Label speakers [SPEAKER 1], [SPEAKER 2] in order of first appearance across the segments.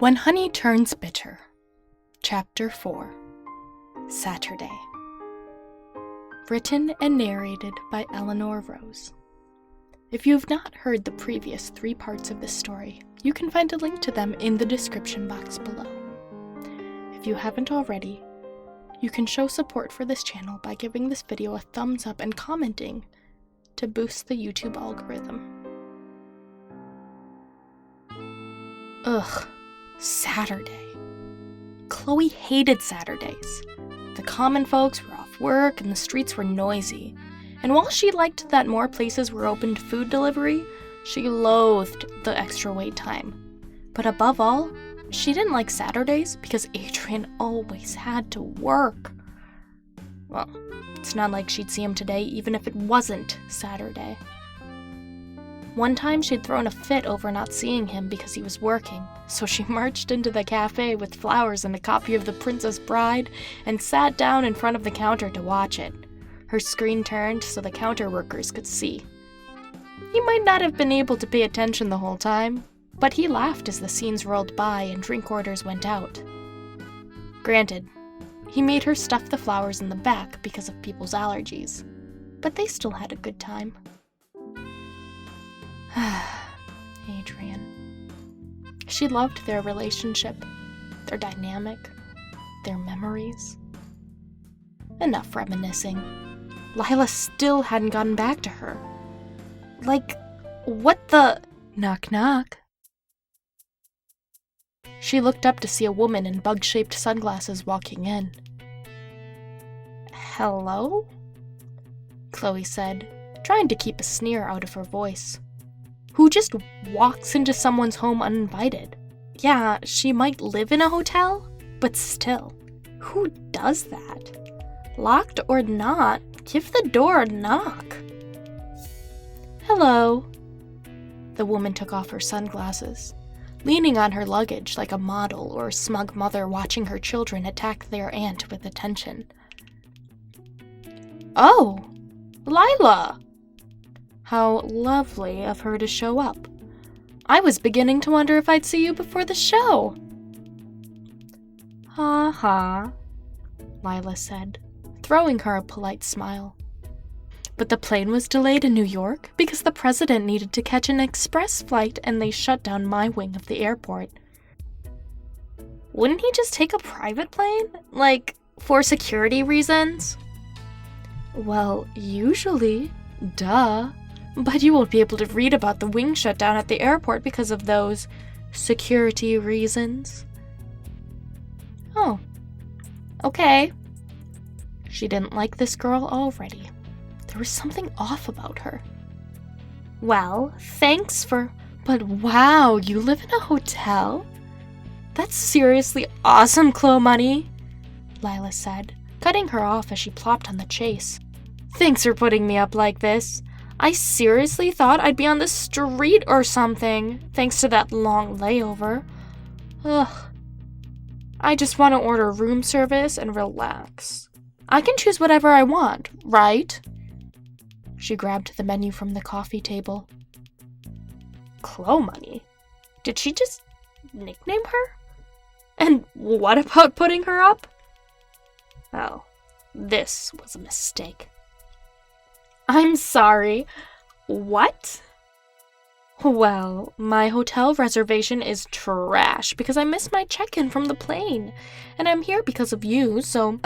[SPEAKER 1] When Honey Turns Bitter, Chapter 4, Saturday. Written and narrated by Eleanor Rose. If you have not heard the previous 3 parts of this story, you can find a link to them in the description box below. If you haven't already, you can show support for this channel by giving this video a thumbs up and commenting to boost the YouTube algorithm. Ugh. Saturday. Chloe hated Saturdays. The common folks were off work and the streets were noisy. And while she liked that more places were open to food delivery, she loathed the extra wait time. But above all, she didn't like Saturdays because Adrian always had to work. Well, it's not like she'd see him today even if it wasn't Saturday. One time she'd thrown a fit over not seeing him because he was working, so she marched into the cafe with flowers and a copy of The Princess Bride and sat down in front of the counter to watch it. Her screen turned so the counter workers could see. He might not have been able to pay attention the whole time, but he laughed as the scenes rolled by and drink orders went out. Granted, he made her stuff the flowers in the back because of people's allergies, but they still had a good time. Adrian. She loved their relationship, their dynamic, their memories. Enough reminiscing. Lila still hadn't gotten back to her. Like, what the— Knock knock. She looked up to see a woman in bug-shaped sunglasses walking in. Hello? Chloe said, trying to keep a sneer out of her voice. Who just walks into someone's home uninvited? Yeah, she might live in a hotel, but still, who does that? Locked or not, give the door a knock. Hello. The woman took off her sunglasses, leaning on her luggage like a model or a smug mother watching her children attack their aunt with attention. Oh, Lila! How lovely of her to show up. I was beginning to wonder if I'd see you before the show. Ha ha, Lila said, throwing her a polite smile. But the plane was delayed in New York because the president needed to catch an express flight and they shut down my wing of the airport. Wouldn't he just take a private plane? Like, for security reasons? Well, usually. Duh. But you won't be able to read about the wing shutdown at the airport because of those security reasons. Oh. Okay. She didn't like this girl already. There was something off about her. Well, thanks for— But wow, you live in a hotel? That's seriously awesome, Chloe Money, Lila said, cutting her off as she plopped on the chase. Thanks for putting me up like this. I seriously thought I'd be on the street or something, thanks to that long layover. Ugh. I just want to order room service and relax. I can choose whatever I want, right? She grabbed the menu from the coffee table. Chloe Money? Did she just nickname her? And what about putting her up? Oh, this was a mistake. I'm sorry. What? Well, my hotel reservation is trash because I missed my check-in from the plane. And I'm here because of you, so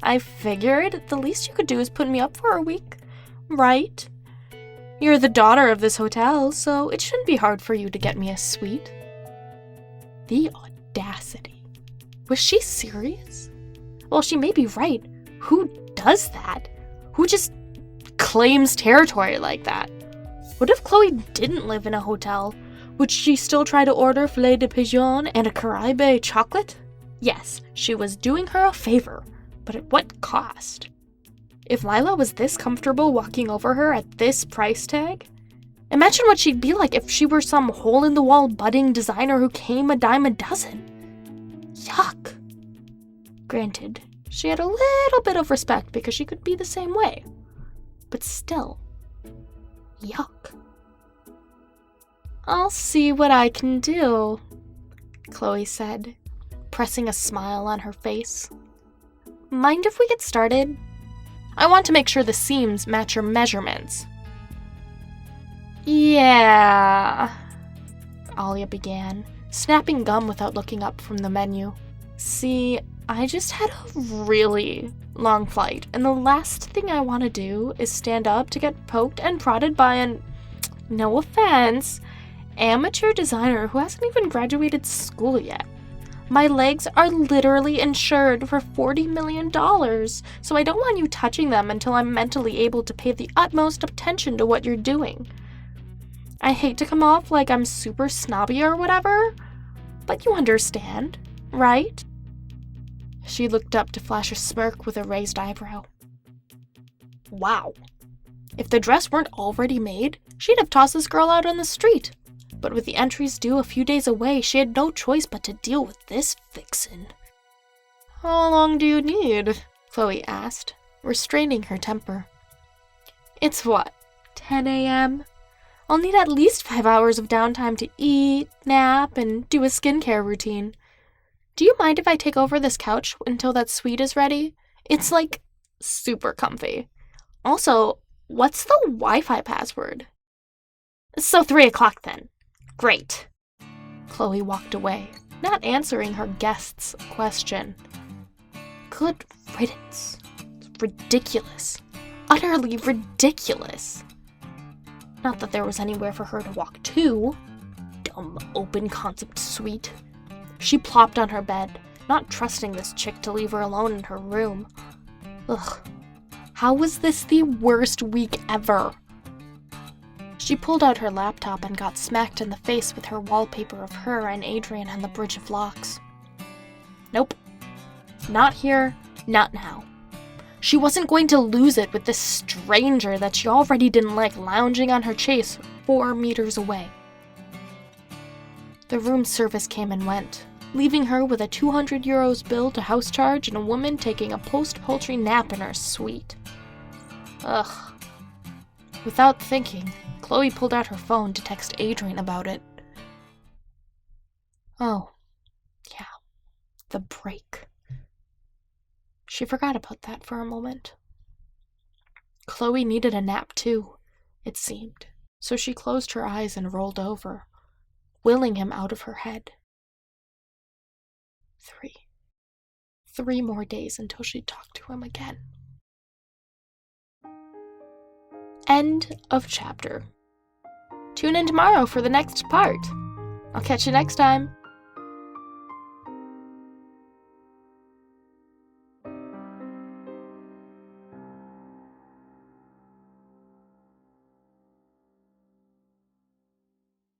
[SPEAKER 1] I figured the least you could do is put me up for a week, right? You're the daughter of this hotel, so it shouldn't be hard for you to get me a suite. The audacity. Was she serious? Well, she may be right. Who does that? Who just claims territory like that? What if Chloe didn't live in a hotel? Would she still try to order filet de pigeon and a Caribe chocolate? Yes, she was doing her a favor, but at what cost? If Lila was this comfortable walking over her at this price tag, imagine what she'd be like if she were some hole-in-the-wall budding designer who came a dime a dozen. Yuck. Granted, she had a little bit of respect because she could be the same way. But still, yuck. I'll see what I can do. Chloe said, pressing a smile on her face. Mind if we get started? I want to make sure the seams match your measurements. Yeah, Alya began, snapping gum without looking up from the menu. See, I just had a really long flight, and the last thing I want to do is stand up to get poked and prodded by an, no offense, amateur designer who hasn't even graduated school yet. My legs are literally insured for $40 million, so I don't want you touching them until I'm mentally able to pay the utmost attention to what you're doing. I hate to come off like I'm super snobby or whatever, but you understand, right? She looked up to flash a smirk with a raised eyebrow. Wow. If the dress weren't already made, she'd have tossed this girl out on the street. But with the entries due a few days away, she had no choice but to deal with this vixen. How long do you need? Chloe asked, restraining her temper. It's what, 10 a.m.? I'll need at least 5 hours of downtime to eat, nap, and do a skincare routine. Do you mind if I take over this couch until that suite is ready? It's like super comfy. Also, what's the Wi-Fi password? So 3 o'clock then. Great. Chloe walked away, not answering her guest's question. Good riddance. Ridiculous. Utterly ridiculous. Not that there was anywhere for her to walk to. Dumb open concept suite. She plopped on her bed, not trusting this chick to leave her alone in her room. Ugh. How was this the worst week ever? She pulled out her laptop and got smacked in the face with her wallpaper of her and Adrian on the Bridge of Locks. Nope. Not here, not now. She wasn't going to lose it with this stranger that she already didn't like lounging on her chase 4 meters away. The room service came and went, leaving her with a €200 bill to house charge and a woman taking a post-poultry nap in her suite. Ugh. Without thinking, Chloe pulled out her phone to text Adrian about it. Oh, yeah, the break. She forgot about that for a moment. Chloe needed a nap too, it seemed, so she closed her eyes and rolled over, willing him out of her head. 3 more days until she'd talk to him again. End of chapter. Tune in tomorrow for the next part. I'll catch you next time.